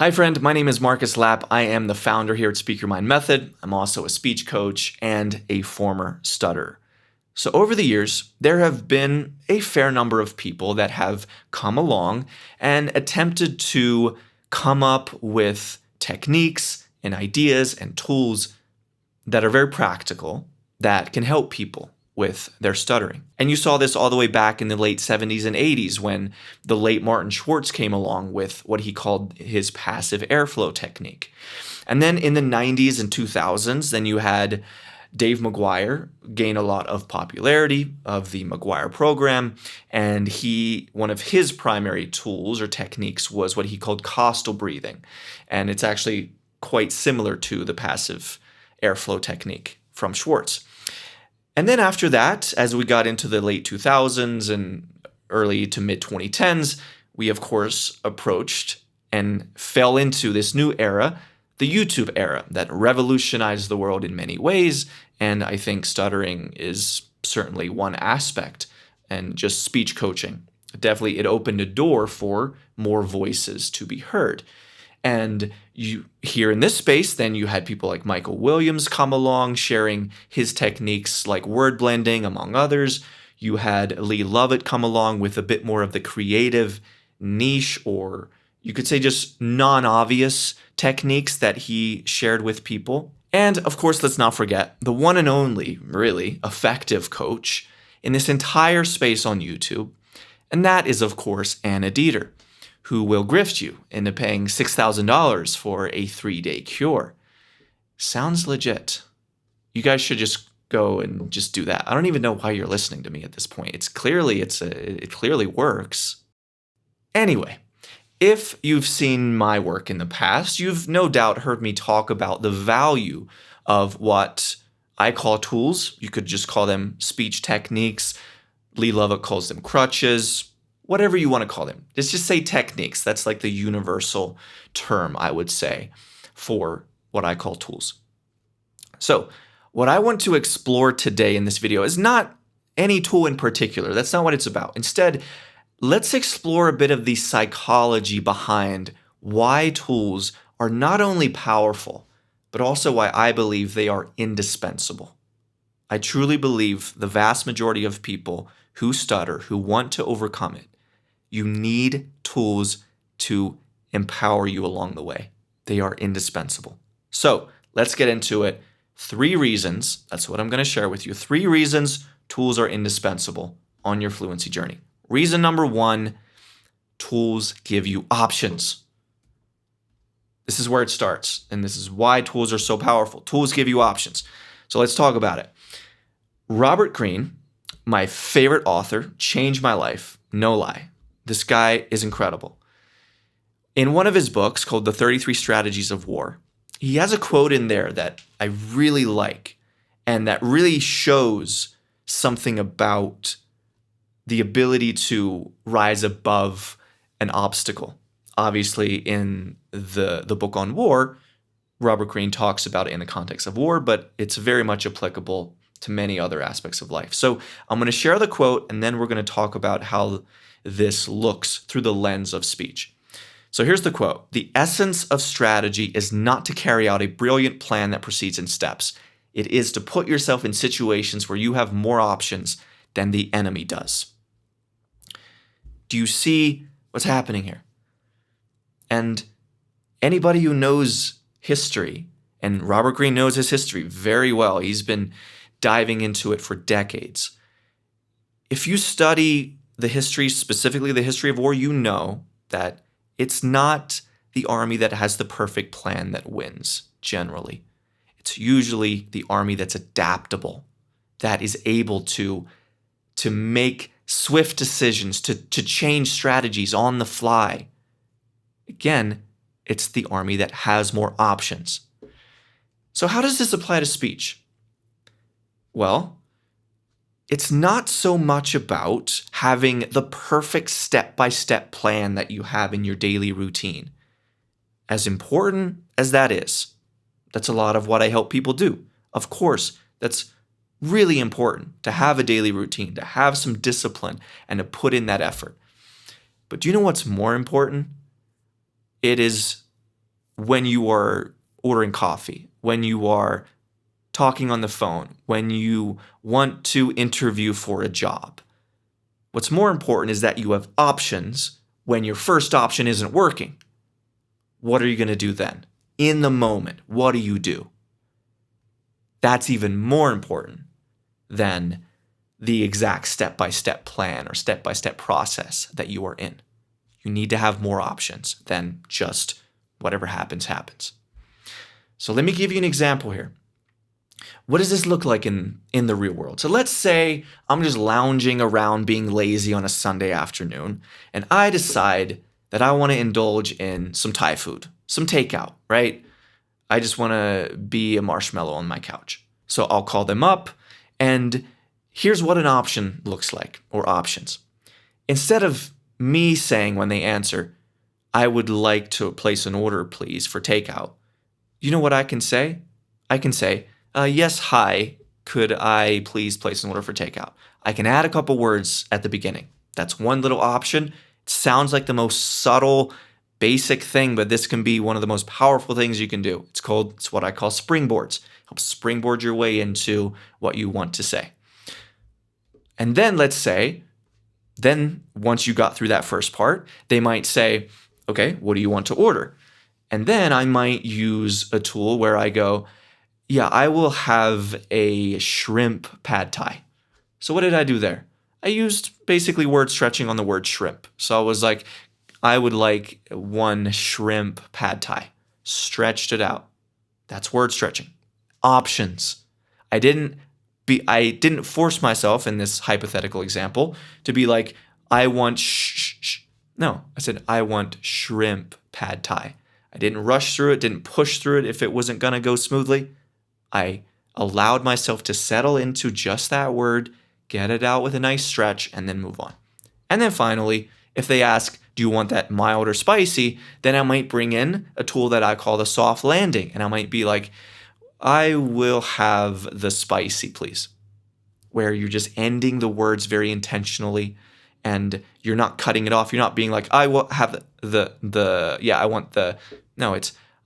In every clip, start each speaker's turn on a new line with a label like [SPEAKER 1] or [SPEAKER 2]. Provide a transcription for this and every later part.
[SPEAKER 1] Hi friend, my name is Marcus Lapp. I am the founder here at Speak Your Mind Method. I'm also a speech coach and a former stutterer. So over the years, there have been a fair number of people that have come along and attempted to come up with techniques and ideas and tools that are very practical that can help people with their stuttering. And you saw this all the way back in the late 70s and 80s when the late Martin Schwartz came along with what he called his passive airflow technique. And then in the 90s and 2000s, then you had Dave McGuire gain a lot of popularity of the McGuire program, and one of his primary tools or techniques was what he called Costal Breathing. And it's actually quite similar to the passive airflow technique from Schwartz. And then after that, as we got into the late 2000s and early to mid 2010s, we of course approached and fell into this new era, the YouTube era, that revolutionized the world in many ways. And I think stuttering is certainly one aspect, and just speech coaching. Definitely, it opened a door for more voices to be heard. And you here in this space, then you had people like Michael Williams come along, sharing his techniques like word blending, among others. You had Lee Lovett come along with a bit more of the creative niche, or you could say just non-obvious techniques that he shared with people. And of course, let's not forget the one and only really effective coach in this entire space on YouTube. And that is, of course, Anna Dieter, who will grift you into paying $6,000 for a 3-day cure. Sounds legit. You guys should just go and just do that. I don't even know why you're listening to me at this point. It clearly works. Anyway, if you've seen my work in the past, you've no doubt heard me talk about the value of what I call tools. You could just call them speech techniques. Lee Lovett calls them crutches. Whatever you want to call them. Let's just say techniques. That's like the universal term, I would say, for what I call tools. So what I want to explore today in this video is not any tool in particular. That's not what it's about. Instead, let's explore a bit of the psychology behind why tools are not only powerful, but also why I believe they are indispensable. I truly believe the vast majority of people who stutter, who want to overcome it, you need tools to empower you along the way. They are indispensable. So let's get into it. 3 reasons, that's what I'm going to share with you. 3 reasons tools are indispensable on your fluency journey. Reason number 1, tools give you options. This is where it starts, and this is why tools are so powerful. Tools give you options. So let's talk about it. Robert Greene, my favorite author, changed my life, no lie. This guy is incredible. In one of his books called The 33 Strategies of War, he has a quote in there that I really like and that really shows something about the ability to rise above an obstacle. Obviously, in the book on war, Robert Greene talks about it in the context of war, but it's very much applicable to many other aspects of life. So I'm going to share the quote, and then we're going to talk about how this looks through the lens of speech. So here's the quote. "The essence of strategy is not to carry out a brilliant plan that proceeds in steps. It is to put yourself in situations where you have more options than the enemy does." Do you see what's happening here? And anybody who knows history, and Robert Greene knows his history very well, he's been diving into it for decades. If you study the history, specifically the history of war, you know that it's not the army that has the perfect plan that wins, generally. It's usually the army that's adaptable, that is able to make swift decisions, to change strategies on the fly. Again, it's the army that has more options. So how does this apply to speech? Well, it's not so much about having the perfect step-by-step plan that you have in your daily routine. As important as that is, that's a lot of what I help people do. Of course, that's really important to have a daily routine, to have some discipline, and to put in that effort. But do you know what's more important? It is when you are ordering coffee, when you are talking on the phone, when you want to interview for a job. What's more important is that you have options when your first option isn't working. What are you going to do then? In the moment, what do you do? That's even more important than the exact step-by-step plan or step-by-step process that you are in. You need to have more options than just whatever happens, happens. So let me give you an example here. What does this look like in the real world? So let's say I'm just lounging around being lazy on a Sunday afternoon, and I decide that I want to indulge in some Thai food, some takeout, right? I just want to be a marshmallow on my couch. So I'll call them up, and here's what an option looks like, or options. Instead of me saying when they answer, I would like to place an order, please, for takeout, you know what I can say? I can say, yes, hi, could I please place an order for takeout? I can add a couple words at the beginning. That's one little option. It sounds like the most subtle, basic thing, but this can be one of the most powerful things you can do. It's what I call springboards. Help springboard your way into what you want to say. And then let's say, once you got through that first part, they might say, okay, what do you want to order? And then I might use a tool where I go, yeah, I will have a shrimp pad thai. So what did I do there? I used basically word stretching on the word shrimp. So I was like, I would like one shrimp pad thai. Stretched it out. That's word stretching. Options. I didn't force myself in this hypothetical example to be like, I want No, I said, I want shrimp pad thai. I didn't rush through it, didn't push through it if it wasn't going to go smoothly. I allowed myself to settle into just that word, get it out with a nice stretch, and then move on. And then finally, if they ask, do you want that mild or spicy? Then I might bring in a tool that I call the soft landing. And I might be like, I will have the spicy, please. Where you're just ending the words very intentionally and you're not cutting it off. You're not being like, I will have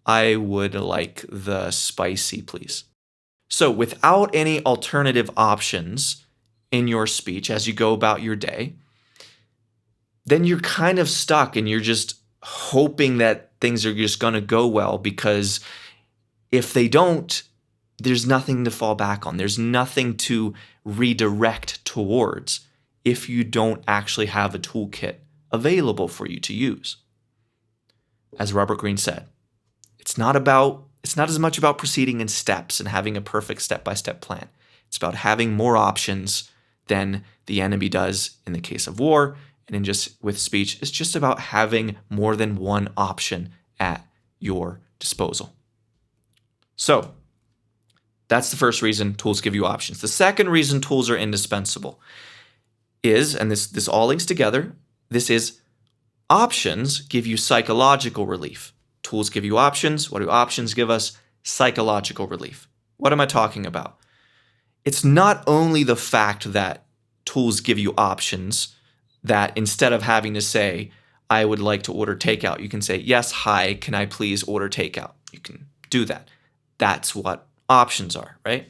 [SPEAKER 1] I would like the spicy, please. So without any alternative options in your speech as you go about your day, then you're kind of stuck and you're just hoping that things are just going to go well, because if they don't, there's nothing to fall back on. There's nothing to redirect towards if you don't actually have a toolkit available for you to use. As Robert Greene said, it's not as much about proceeding in steps and having a perfect step-by-step plan. It's about having more options than the enemy does in the case of war. And with speech, it's just about having more than one option at your disposal. So that's the first reason tools give you options. The second reason tools are indispensable is, and this all links together, this is options give you psychological relief. Tools give you options. What do options give us? Psychological relief. What am I talking about? It's not only the fact that tools give you options, that instead of having to say, I would like to order takeout, you can say, yes, hi, can I please order takeout? You can do that. That's what options are, right?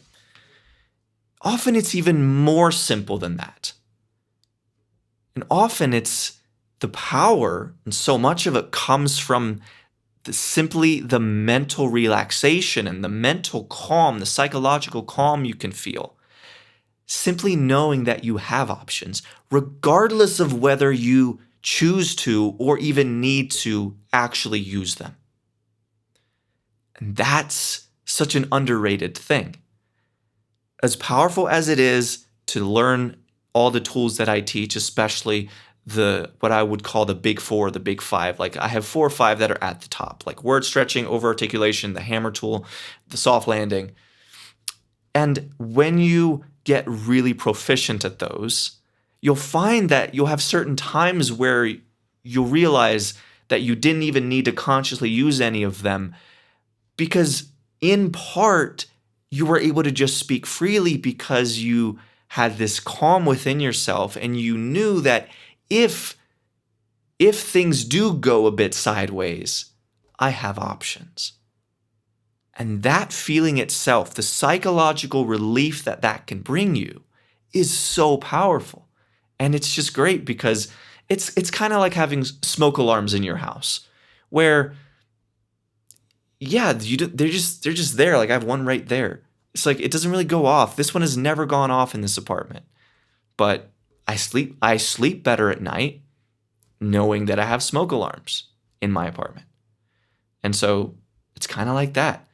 [SPEAKER 1] Often it's even more simple than that. And often it's the power, and so much of it comes from simply the mental relaxation and the mental calm, the psychological calm you can feel. Simply knowing that you have options, regardless of whether you choose to or even need to actually use them. And that's such an underrated thing. As powerful as it is to learn all the tools that I teach, especially what I would call the big four, the big five. Like I have 4 or 5 that are at the top, like word stretching, over articulation, the hammer tool, the soft landing. And when you get really proficient at those, you'll find that you'll have certain times where you'll realize that you didn't even need to consciously use any of them, because in part, you were able to just speak freely because you had this calm within yourself, and you knew that if things do go a bit sideways, I have options. And that feeling itself, the psychological relief that that can bring you, is so powerful. And it's just great because it's kind of like having smoke alarms in your house where, yeah, they're just there. Like I have one right there. It's like it doesn't really go off. This one has never gone off in this apartment. But I sleep better at night knowing that I have smoke alarms in my apartment. And so it's kind of like that.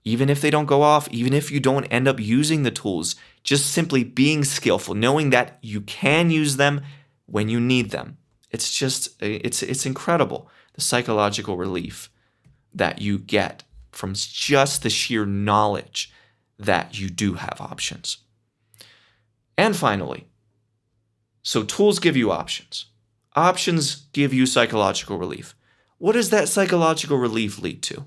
[SPEAKER 1] Even if they don't go off, even if you don't end up using the tools, just simply being skillful, knowing that you can use them when you need them. It's incredible, the psychological relief that you get from just the sheer knowledge that you do have options. And finally, so tools give you options. Options give you psychological relief. What does that psychological relief lead to?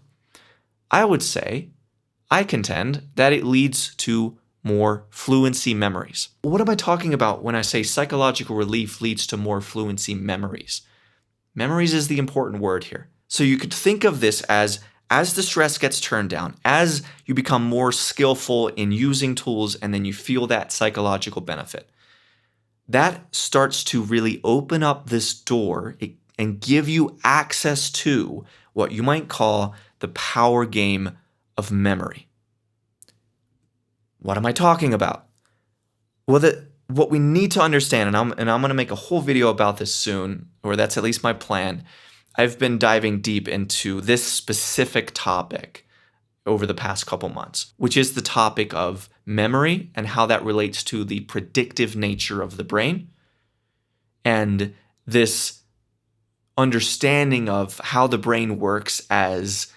[SPEAKER 1] I contend that it leads to more fluency memories. What am I talking about when I say psychological relief leads to more fluency memories? Memories is the important word here. So you could think of this as the stress gets turned down, as you become more skillful in using tools, and then you feel that psychological benefit. That starts to really open up this door and give you access to what you might call the power game of memory. What am I talking about? Well, what we need to understand, and I'm going to make a whole video about this soon, or that's at least my plan. I've been diving deep into this specific topic over the past couple months, which is the topic of memory and how that relates to the predictive nature of the brain, and this understanding of how the brain works as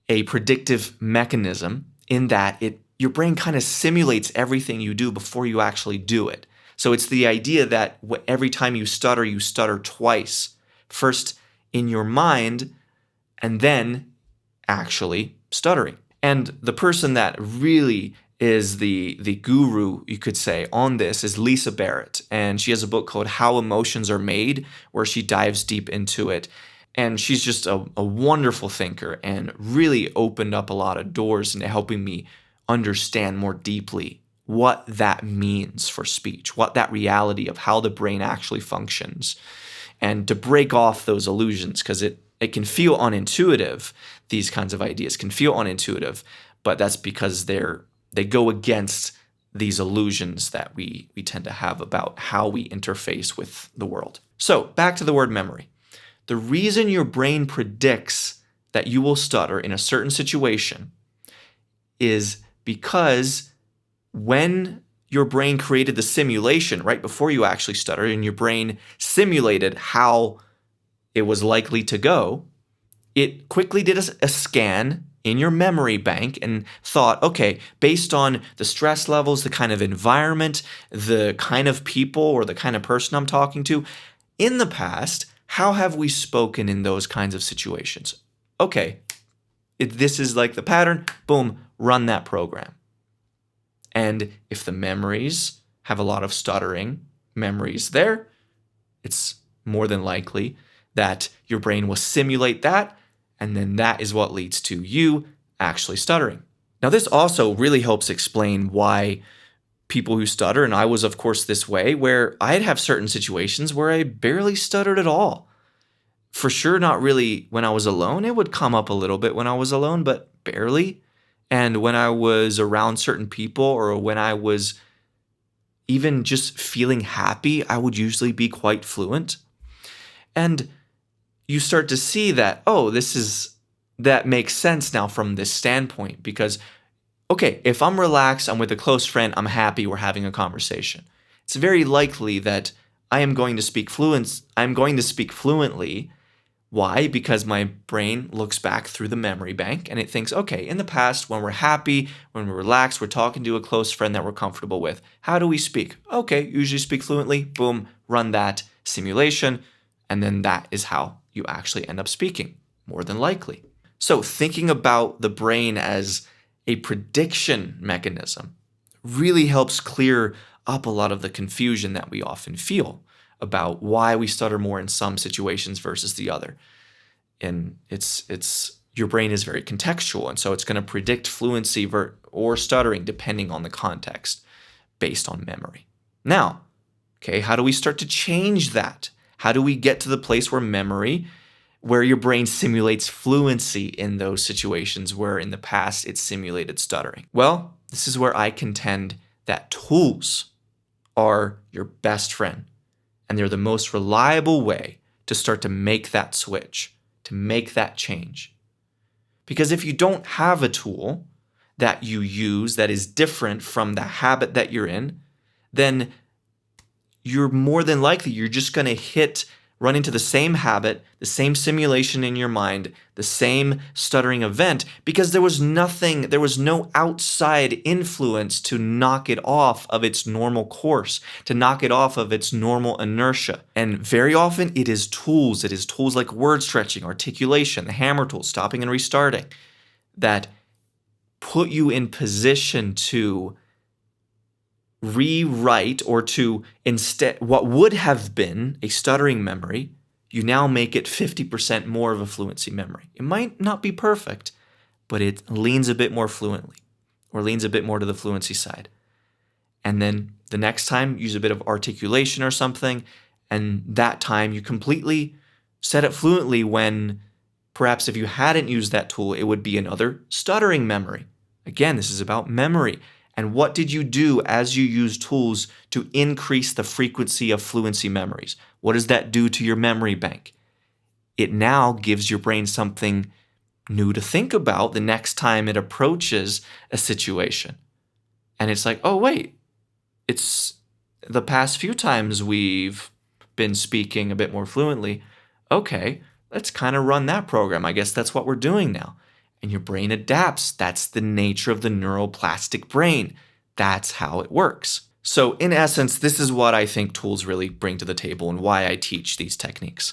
[SPEAKER 1] a predictive mechanism in that your brain kind of simulates everything you do before you actually do it. So it's the idea that every time you stutter twice. First in your mind, and then actually stuttering. And the person that really is the guru, you could say, on this is Lisa Barrett. And she has a book called How Emotions Are Made, where she dives deep into it. And she's just a wonderful thinker and really opened up a lot of doors into helping me understand more deeply what that means for speech, what that reality of how the brain actually functions, and to break off those illusions, because it can feel unintuitive. These kinds of ideas can feel unintuitive, but that's because they go against these illusions that we tend to have about how we interface with the world. So back to the word memory. The reason your brain predicts that you will stutter in a certain situation is because when your brain created the simulation right before you actually stuttered, and your brain simulated how it was likely to go, it quickly did a scan in your memory bank and thought, okay, based on the stress levels, the kind of environment, the kind of people or the kind of person I'm talking to, in the past, how have we spoken in those kinds of situations? Okay, this is like the pattern, boom, run that program. And if the memories have a lot of stuttering memories there, it's more than likely that your brain will simulate that, and then that is what leads to you actually stuttering. Now, this also really helps explain why people who stutter, and I was, of course, this way, where I'd have certain situations where I barely stuttered at all. For sure, not really when I was alone. It would come up a little bit when I was alone, but barely. And when I was around certain people, or when I was even just feeling happy, I would usually be quite fluent. And you start to see that, that makes sense now from this standpoint, because, okay, if I'm relaxed, I'm with a close friend, I'm happy, we're having a conversation. It's very likely that I'm going to speak fluently. Why? Because my brain looks back through the memory bank and it thinks, okay, in the past, when we're happy, when we're relaxed, we're talking to a close friend that we're comfortable with. How do we speak? Okay, usually speak fluently. Boom, run that simulation. And then that is how you actually end up speaking, more than likely. So thinking about the brain as a prediction mechanism really helps clear up a lot of the confusion that we often feel about why we stutter more in some situations versus the other. And it's your brain is very contextual, and so it's going to predict fluency or stuttering depending on the context based on memory. Now, okay, how do we start to change that? How do we get to the place where your brain simulates fluency in those situations where in the past it simulated stuttering? Well, this is where I contend that tools are your best friend, and they're the most reliable way to start to make that switch, to make that change. Because if you don't have a tool that you use that is different from the habit that you're in, then you're more than likely you're just going to run into the same habit, the same simulation in your mind, the same stuttering event, because there was no outside influence to knock it off of its normal course, to knock it off of its normal inertia. And very often it is tools like word stretching, articulation, the hammer tool, stopping and restarting, that put you in position to rewrite, or to instead, what would have been a stuttering memory, you now make it 50% more of a fluency memory. It might not be perfect, but it leans a bit more fluently, or leans a bit more to the fluency side. And then the next time, use a bit of articulation or something, and that time you completely said it fluently when perhaps if you hadn't used that tool, it would be another stuttering memory. Again, this is about memory. And what did you do as you use tools to increase the frequency of fluency memories? What does that do to your memory bank? It now gives your brain something new to think about the next time it approaches a situation. And it's like, oh, wait, it's the past few times we've been speaking a bit more fluently. Okay, let's kind of run that program. I guess that's what we're doing now. And your brain adapts. That's the nature of the neuroplastic brain. That's how it works. So in essence, this is what I think tools really bring to the table and why I teach these techniques.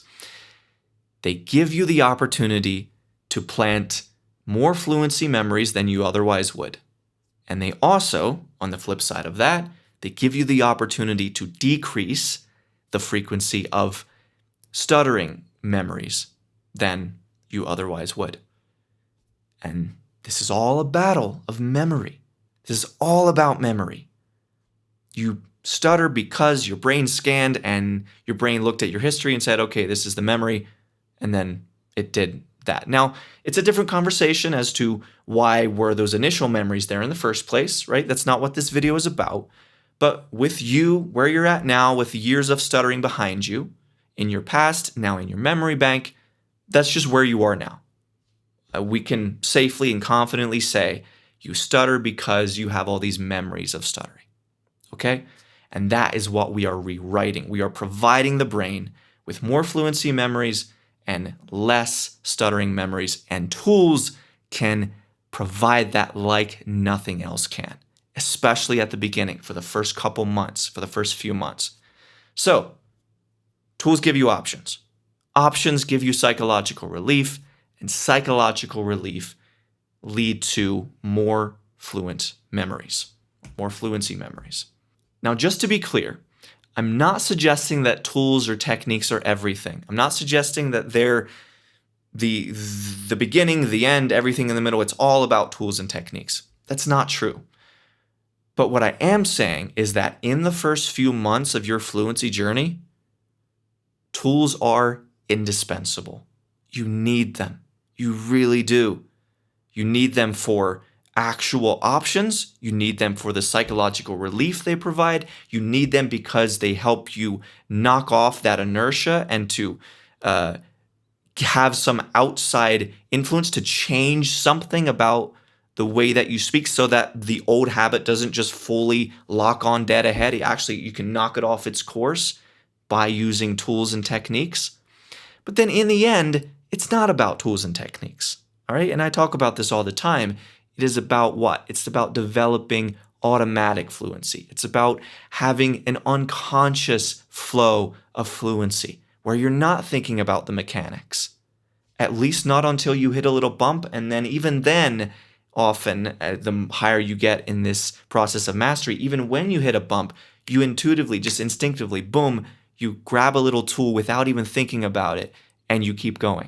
[SPEAKER 1] They give you the opportunity to plant more fluency memories than you otherwise would. And they also, on the flip side of that, they give you the opportunity to decrease the frequency of stuttering memories than you otherwise would. And this is all a battle of memory. This is all about memory. You stutter because your brain scanned and your brain looked at your history and said, okay, this is the memory, and then it did that. Now, it's a different conversation as to why were those initial memories there in the first place, right? That's not what this video is about. But with you, where you're at now, with years of stuttering behind you, in your past, now in your memory bank, that's just where you are now. We can safely and confidently say you stutter because you have all these memories of stuttering, okay? And that is what we are rewriting. We are providing the brain with more fluency memories and less stuttering memories, and tools can provide that like nothing else can, especially at the beginning for the first couple months, for the first few months. So, tools give you options. Options give you psychological relief, and psychological relief lead to more fluent memories, more fluency memories. Now, just to be clear, I'm not suggesting that tools or techniques are everything. I'm not suggesting that they're the beginning, the end, everything in the middle. It's all about tools and techniques. That's not true. But what I am saying is that in the first few months of your fluency journey, tools are indispensable. You need them. You really do. You need them for actual options. You need them for the psychological relief they provide. You need them because they help you knock off that inertia and to have some outside influence to change something about the way that you speak so that the old habit doesn't just fully lock on dead ahead. You can knock it off its course by using tools and techniques. But then in the end, it's not about tools and techniques, all right? And I talk about this all the time. It is about what? It's about developing automatic fluency. It's about having an unconscious flow of fluency where you're not thinking about the mechanics, at least not until you hit a little bump. And then even then, often, the higher you get in this process of mastery, even when you hit a bump, you intuitively, just instinctively, boom, you grab a little tool without even thinking about it, and you keep going.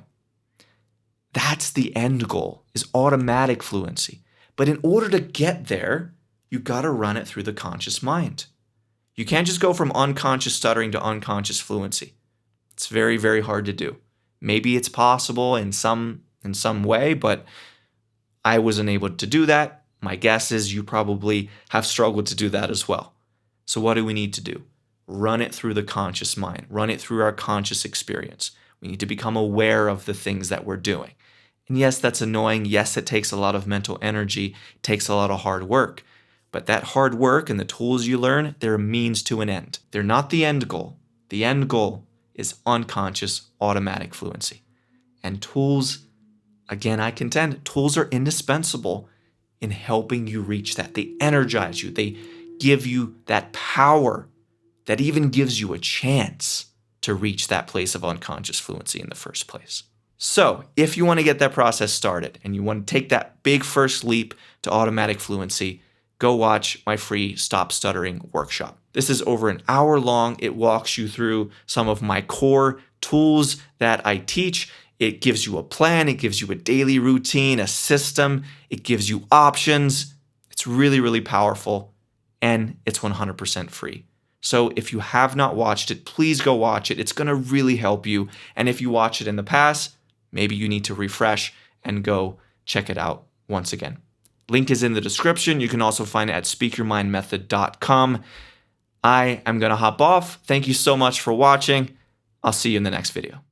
[SPEAKER 1] That's the end goal, is automatic fluency. But in order to get there, you got to run it through the conscious mind. You can't just go from unconscious stuttering to unconscious fluency. It's very, very hard to do. Maybe it's possible in some way, but I wasn't able to do that. My guess is you probably have struggled to do that as well. So what do we need to do? Run it through the conscious mind. Run it through our conscious experience. We need to become aware of the things that we're doing. And yes, that's annoying. Yes, it takes a lot of mental energy. It takes a lot of hard work. But that hard work and the tools you learn, they're a means to an end. They're not the end goal. The end goal is unconscious automatic fluency. And tools, again, I contend, tools are indispensable in helping you reach that. They energize you. They give you that power that even gives you a chance to reach that place of unconscious fluency in the first place. So if you want to get that process started and you want to take that big first leap to automatic fluency, go watch my free Stop Stuttering workshop. This is over an hour long. It walks you through some of my core tools that I teach. It gives you a plan. It gives you a daily routine, a system. It gives you options. It's really, really powerful, and it's 100% free. So if you have not watched it, please go watch it. It's going to really help you. And if you watched it in the past, maybe you need to refresh and go check it out once again. Link is in the description. You can also find it at speakyourmindmethod.com. I am going to hop off. Thank you so much for watching. I'll see you in the next video.